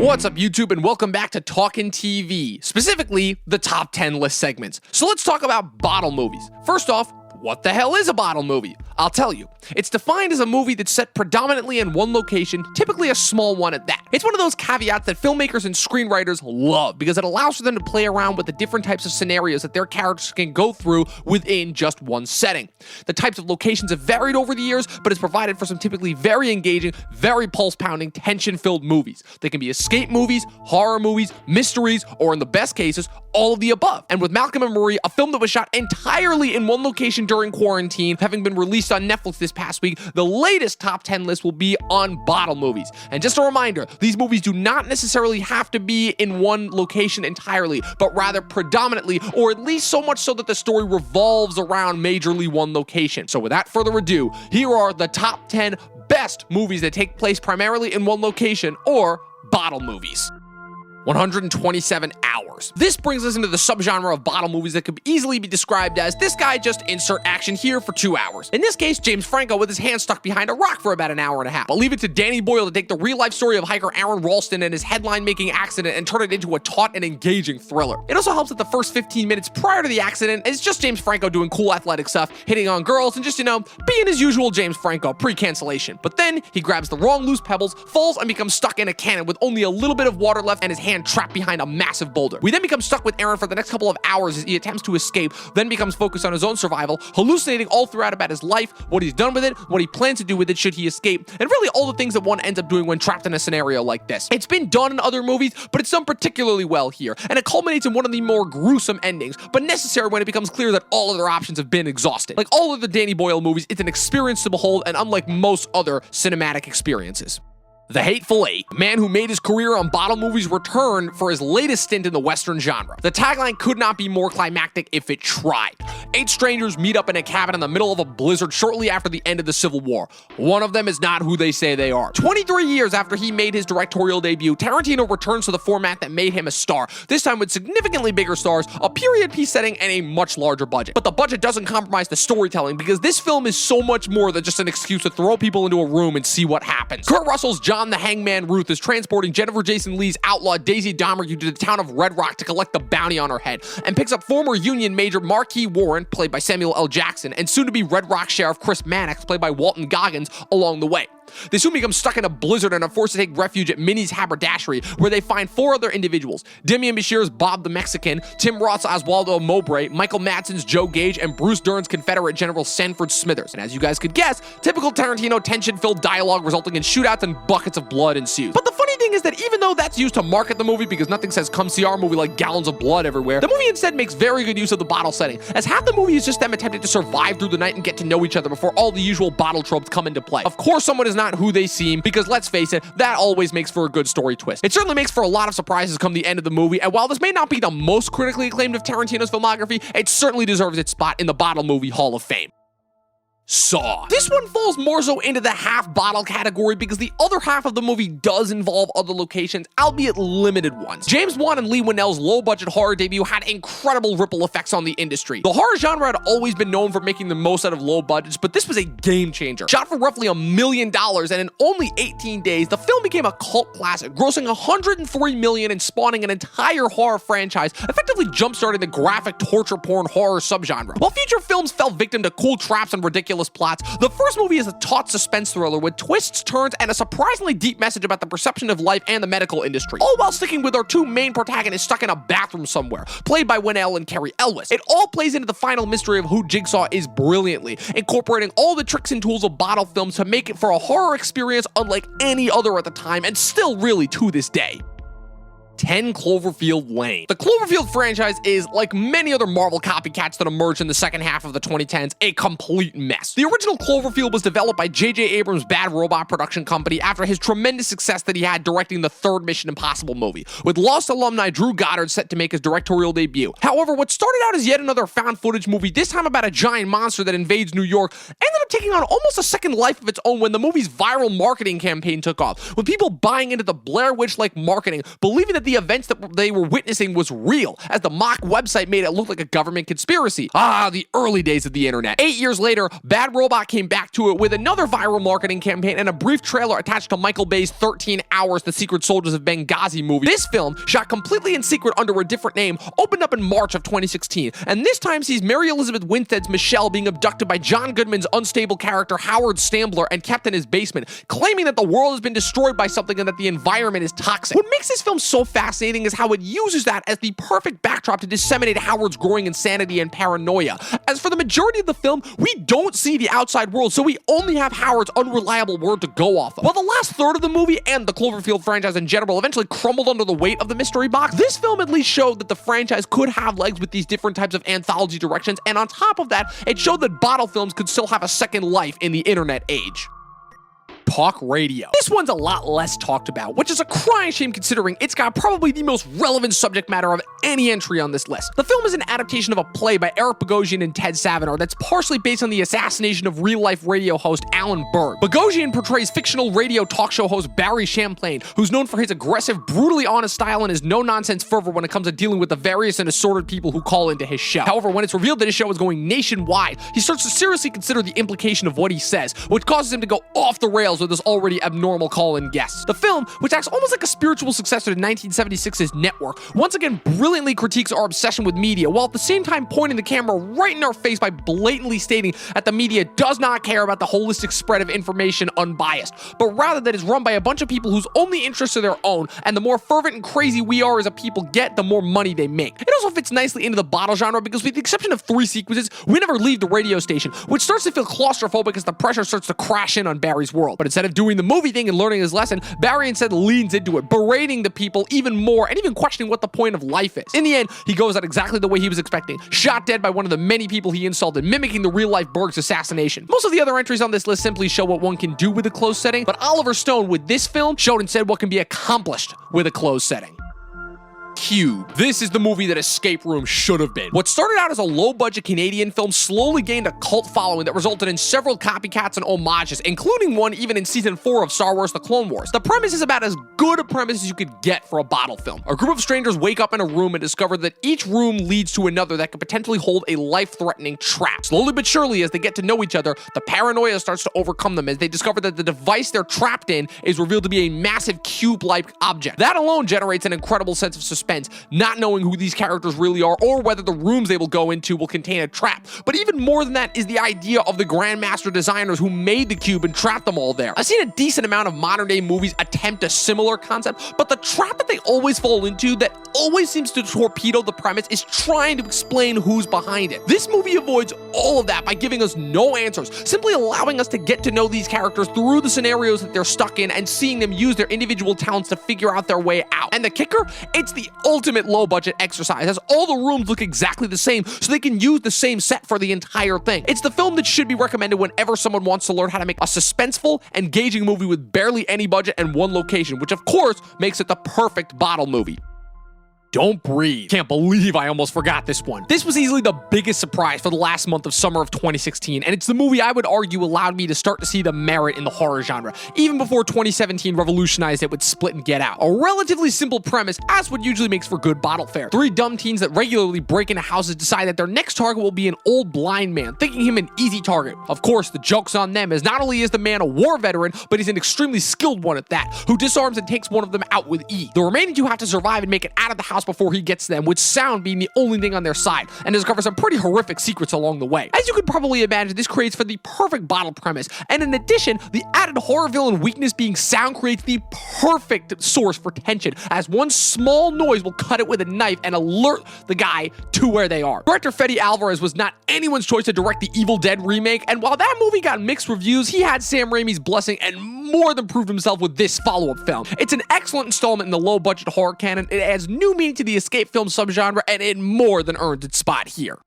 What's up, YouTube, and welcome back to Talkin' TV, specifically the top 10 list segments. So let's talk about bottle movies. First off, what the hell is a bottle movie? I'll tell you. It's defined as a movie that's set predominantly in one location, typically a small one at that. It's one of those caveats that filmmakers and screenwriters love because it allows for them to play around with the different types of scenarios that their characters can go through within just one setting. The types of locations have varied over the years, but it's provided for some typically very engaging, very pulse-pounding, tension-filled movies. They can be escape movies, horror movies, mysteries, or in the best cases, all of the above. And with Malcolm and Marie, a film that was shot entirely in one location during quarantine, having been released on Netflix this past week, the latest top 10 list will be on bottle movies. And just a reminder, these movies do not necessarily have to be in one location entirely, but rather predominantly, or at least so much so that the story revolves around majorly one location. So without further ado, here are the top 10 best movies that take place primarily in one location, or bottle movies. 127 hours. This brings us into the subgenre of bottle movies that could easily be described as this guy just insert action here for 2 hours. In this case, James Franco with his hand stuck behind a rock for about an hour and a half. But leave it to Danny Boyle to take the real-life story of hiker Aaron Ralston and his headline-making accident and turn it into a taut and engaging thriller. It also helps that the first 15 minutes prior to the accident is just James Franco doing cool athletic stuff, hitting on girls, and just, being his usual James Franco pre-cancellation. But then he grabs the wrong loose pebbles, falls, and becomes stuck in a cannon with only a little bit of water left and his hand trapped behind a massive boulder. We then become stuck with Aaron for the next couple of hours as he attempts to escape, then becomes focused on his own survival, hallucinating all throughout about his life, what he's done with it, what he plans to do with it should he escape, and really all the things that one ends up doing when trapped in a scenario like this. It's been done in other movies, but it's done particularly well here, and it culminates in one of the more gruesome endings, but necessary when it becomes clear that all other options have been exhausted. Like all of the Danny Boyle movies, it's an experience to behold, and unlike most other cinematic experiences. The Hateful Eight, a man who made his career on bottle movies, returned for his latest stint in the Western genre. The tagline could not be more climactic if it tried. 8 strangers meet up in a cabin in the middle of a blizzard shortly after the end of the Civil War. One of them is not who they say they are. 23 years after he made his directorial debut, Tarantino returns to the format that made him a star, this time with significantly bigger stars, a period piece setting, and a much larger budget. But the budget doesn't compromise the storytelling because this film is so much more than just an excuse to throw people into a room and see what happens. Kurt Russell's John the Hangman Ruth is transporting Jennifer Jason Leigh's outlaw Daisy Domergue to the town of Red Rock to collect the bounty on her head, and picks up former Union Major Marquis Warren, played by Samuel L. Jackson, and soon-to-be Red Rock Sheriff Chris Mannix, played by Walton Goggins, along the way. They soon become stuck in a blizzard and are forced to take refuge at Minnie's Haberdashery, where they find 4 other individuals: Demian Bichir's Bob the Mexican, Tim Roth's Oswaldo Mowbray, Michael Madsen's Joe Gage, and Bruce Dern's Confederate General Sanford Smithers. And as you guys could guess, typical Tarantino tension-filled dialogue resulting in shootouts and buckets of blood ensues. But the funny thing is that even though that's used to market the movie because nothing says come see our movie like gallons of blood everywhere, the movie instead makes very good use of the bottle setting, as half the movie is just them attempting to survive through the night and get to know each other before all the usual bottle tropes come into play. Of course someone is not who they seem, because let's face it, that always makes for a good story twist. It certainly makes for a lot of surprises come the end of the movie, and while this may not be the most critically acclaimed of Tarantino's filmography, it certainly deserves its spot in the Bottle Movie Hall of Fame. Saw. This one falls more so into the half-bottle category because the other half of the movie does involve other locations, albeit limited ones. James Wan and Leigh Whannell's low-budget horror debut had incredible ripple effects on the industry. The horror genre had always been known for making the most out of low budgets, but this was a game-changer. Shot for roughly $1 million, and in only 18 days, the film became a cult classic, grossing $103 million and spawning an entire horror franchise, effectively jump-starting the graphic torture porn horror subgenre. While future films fell victim to cool traps and ridiculous plots, the first movie is a taut suspense thriller with twists, turns, and a surprisingly deep message about the perception of life and the medical industry, all while sticking with our 2 main protagonists stuck in a bathroom somewhere, played by Whannell and Cary Elwes. It all plays into the final mystery of who Jigsaw is brilliantly, incorporating all the tricks and tools of bottle films to make it for a horror experience unlike any other at the time, and still really to this day. 10 Cloverfield Lane. The Cloverfield franchise is, like many other Marvel copycats that emerged in the second half of the 2010s, a complete mess. The original Cloverfield was developed by J.J. Abrams' Bad Robot production company after his tremendous success that he had directing the 3rd Mission Impossible movie, with Lost alumni Drew Goddard set to make his directorial debut. However, what started out as yet another found footage movie, this time about a giant monster that invades New York, ended up taking on almost a second life of its own when the movie's viral marketing campaign took off, with people buying into the Blair Witch-like marketing, believing that the events that they were witnessing was real, as the mock website made it look like a government conspiracy. Ah, the early days of the internet. 8 years later, Bad Robot came back to it with another viral marketing campaign and a brief trailer attached to Michael Bay's 13 Hours, The Secret Soldiers of Benghazi movie. This film, shot completely in secret under a different name, opened up in March of 2016, and this time sees Mary Elizabeth Winstead's Michelle being abducted by John Goodman's unstable character Howard Stambler and kept in his basement, claiming that the world has been destroyed by something and that the environment is toxic. What makes this film so fascinating is how it uses that as the perfect backdrop to disseminate Howard's growing insanity and paranoia. As for the majority of the film, we don't see the outside world, so we only have Howard's unreliable word to go off of. While the last third of the movie and the Cloverfield franchise in general eventually crumbled under the weight of the mystery box, this film at least showed that the franchise could have legs with these different types of anthology directions, and on top of that, it showed that bottle films could still have a second life in the internet age. Talk radio. This one's a lot less talked about, which is a crying shame considering it's got probably the most relevant subject matter of any entry on this list. The film is an adaptation of a play by Eric Bogosian and Ted Savinar that's partially based on the assassination of real-life radio host Alan Berg. Bogosian portrays fictional radio talk show host Barry Champlain, who's known for his aggressive, brutally honest style and his no-nonsense fervor when it comes to dealing with the various and assorted people who call into his show. However, when it's revealed that his show is going nationwide, he starts to seriously consider the implication of what he says, which causes him to go off the rails with his already abnormal call-in guests. The film, which acts almost like a spiritual successor to 1976's Network, once again brilliantly critiques our obsession with media, while at the same time pointing the camera right in our face by blatantly stating that the media does not care about the holistic spread of information unbiased, but rather that is run by a bunch of people whose only interests are their own, and the more fervent and crazy we are as a people get, the more money they make. It also fits nicely into the bottle genre because with the exception of 3 sequences, we never leave the radio station, which starts to feel claustrophobic as the pressure starts to crash in on Barry's world. But instead of doing the movie thing and learning his lesson, Barry instead leans into it, berating the people even more and even questioning what the point of life is. In the end, he goes out exactly the way he was expecting, shot dead by one of the many people he insulted, mimicking the real-life Berg's assassination. Most of the other entries on this list simply show what one can do with a closed setting, but Oliver Stone with this film showed instead what can be accomplished with a closed setting. Cube. This is the movie that Escape Room should have been. What started out as a low-budget Canadian film slowly gained a cult following that resulted in several copycats and homages, including one even in Season 4 of Star Wars: The Clone Wars. The premise is about as good a premise as you could get for a bottle film. A group of strangers wake up in a room and discover that each room leads to another that could potentially hold a life-threatening trap. Slowly but surely, as they get to know each other, the paranoia starts to overcome them as they discover that the device they're trapped in is revealed to be a massive cube-like object. That alone generates an incredible sense of suspense, not knowing who these characters really are or whether the rooms they will go into will contain a trap. But even more than that is the idea of the Grandmaster designers who made the cube and trapped them all there. I've seen a decent amount of modern day movies attempt a similar concept, but the trap that they always fall into that always seems to torpedo the premise is trying to explain who's behind it. This movie avoids all of that by giving us no answers, simply allowing us to get to know these characters through the scenarios that they're stuck in and seeing them use their individual talents to figure out their way out. And the kicker? It's the ultimate low-budget exercise, as all the rooms look exactly the same, so they can use the same set for the entire thing. It's the film that should be recommended whenever someone wants to learn how to make a suspenseful, engaging movie with barely any budget and one location, which of course makes it the perfect bottle movie. Don't Breathe. Can't believe I almost forgot this one. This was easily the biggest surprise for the last month of summer of 2016, and it's the movie I would argue allowed me to start to see the merit in the horror genre, even before 2017 revolutionized it with Split and Get Out. A relatively simple premise, as what usually makes for good bottle fare. 3 dumb teens that regularly break into houses decide that their next target will be an old blind man, thinking him an easy target. Of course, the joke's on them, as not only is the man a war veteran, but he's an extremely skilled one at that, who disarms and takes one of them out with ease. The remaining 2 have to survive and make it out of the house before he gets to them, with sound being the only thing on their side, and discover some pretty horrific secrets along the way. As you could probably imagine, this creates for the perfect bottle premise, and in addition, the added horror villain weakness being sound creates the perfect source for tension, as one small noise will cut it with a knife and alert the guy to where they are. Director Fede Alvarez was not anyone's choice to direct the Evil Dead remake, and while that movie got mixed reviews, he had Sam Raimi's blessing and more than proved himself with this follow-up film. It's an excellent installment in the low-budget horror canon. It adds new meaning to the escape film subgenre, and it more than earns its spot here.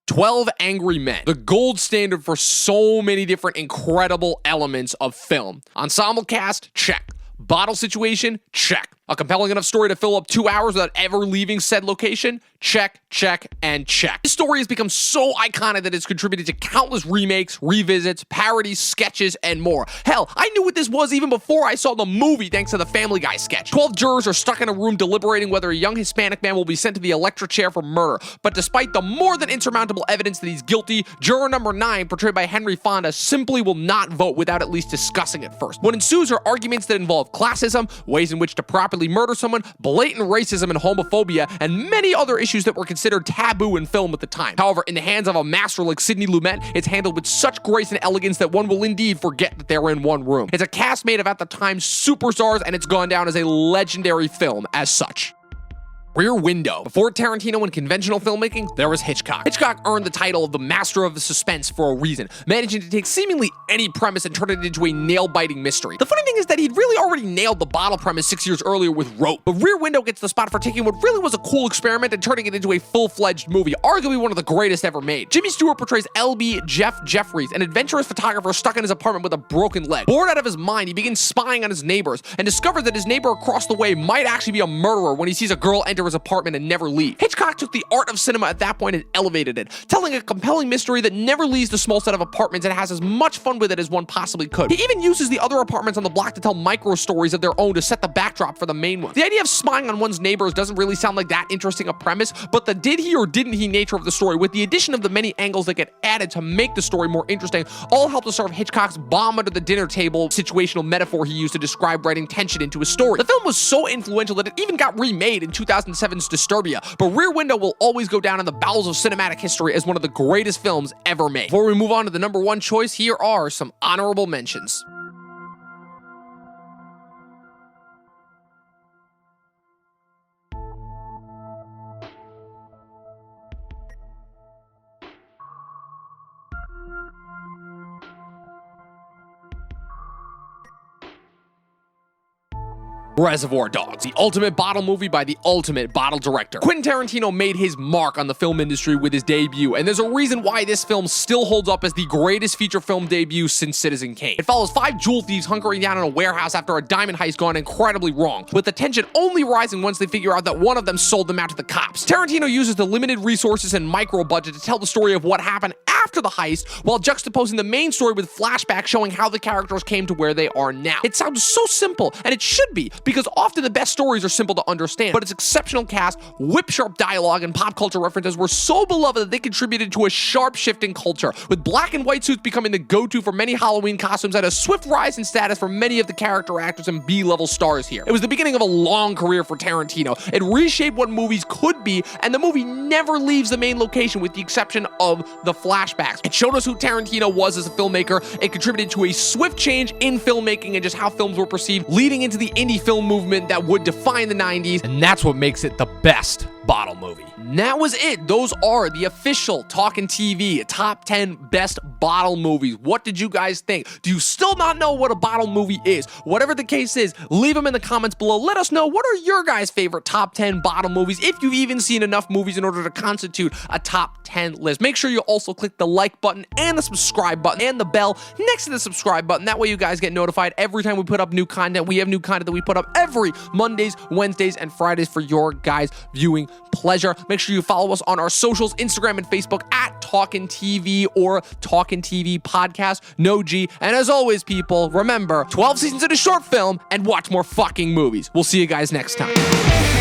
12 Angry Men, the gold standard for so many different incredible elements of film. Ensemble cast, check. Bottle situation, check. A compelling enough story to fill up 2 hours without ever leaving said location? Check, check, and check. This story has become so iconic that it's contributed to countless remakes, revisits, parodies, sketches, and more. Hell, I knew what this was even before I saw the movie thanks to the Family Guy sketch. 12 jurors are stuck in a room deliberating whether a young Hispanic man will be sent to the electric chair for murder. But despite the more than insurmountable evidence that he's guilty, juror number 9, portrayed by Henry Fonda, simply will not vote without at least discussing it first. What ensues are arguments that involve classism, ways in which to properly murder someone, blatant racism and homophobia, and many other issues that were considered taboo in film at the time. However, in the hands of a master like Sidney Lumet, it's handled with such grace and elegance that one will indeed forget that they're in one room. It's a cast made of, at the time, superstars, and it's gone down as a legendary film as such. Rear Window. Before Tarantino and conventional filmmaking, there was Hitchcock. Hitchcock earned the title of the master of the suspense for a reason, managing to take seemingly any premise and turn it into a nail-biting mystery. The funny thing is that he'd really already nailed the bottle premise 6 years earlier with Rope, but Rear Window gets the spot for taking what really was a cool experiment and turning it into a full-fledged movie, arguably one of the greatest ever made. Jimmy Stewart portrays L.B. Jeff Jeffries, an adventurous photographer stuck in his apartment with a broken leg. Bored out of his mind, he begins spying on his neighbors and discovers that his neighbor across the way might actually be a murderer when he sees a girl enter his apartment and never leave. Hitchcock took the art of cinema at that point and elevated it, telling a compelling mystery that never leaves the small set of apartments and has as much fun with it as one possibly could. He even uses the other apartments on the block to tell micro stories of their own to set the backdrop for the main one. The idea of spying on one's neighbors doesn't really sound like that interesting a premise, but the did he or didn't he nature of the story, with the addition of the many angles that get added to make the story more interesting, all help to serve Hitchcock's bomb under the dinner table situational metaphor he used to describe writing tension into a story. The film was so influential that it even got remade in 2007's Disturbia, but Rear Window will always go down in the bowels of cinematic history as one of the greatest films ever made. Before we move on to the number 1 choice, here are some honorable mentions. Reservoir Dogs, the ultimate bottle movie by the ultimate bottle director. Quentin Tarantino made his mark on the film industry with his debut, and there's a reason why this film still holds up as the greatest feature film debut since Citizen Kane. It follows 5 jewel thieves hunkering down in a warehouse after a diamond heist gone incredibly wrong, with the tension only rising once they figure out that one of them sold them out to the cops. Tarantino uses the limited resources and micro budget to tell the story of what happened after the heist, while juxtaposing the main story with flashbacks showing how the characters came to where they are now. It sounds so simple, and it should be, because often the best stories are simple to understand, but its exceptional cast, whip-sharp dialogue, and pop culture references were so beloved that they contributed to a sharp shift in culture, with black and white suits becoming the go-to for many Halloween costumes and a swift rise in status for many of the character actors and B-level stars here. It was the beginning of a long career for Tarantino. It reshaped what movies could be, and the movie never leaves the main location with the exception of the flashbacks. It showed us who Tarantino was as a filmmaker. It contributed to a swift change in filmmaking and just how films were perceived, leading into the indie film movement that would define the 90s, and that's what makes it the best bottle movie. And that was it. Those are the official Talkin' TV top 10 best bottle movies. What did you guys think? Do you still not know what a bottle movie is? Whatever the case is, leave them in the comments below. Let us know, what are your guys' favorite top 10 bottle movies, if you've even seen enough movies in order to constitute a top 10 list. Make sure you also click the like button and the subscribe button and the bell next to the subscribe button. That way you guys get notified every time we put up new content. We have new content that we put up every Mondays, Wednesdays, and Fridays for your guys' viewing pleasure. Make sure you follow us on our socials, Instagram and Facebook at Talkin' TV or Talkin' TV Podcast, no G. And as always, people, remember, 12 seasons in a short film and watch more fucking movies. We'll see you guys next time.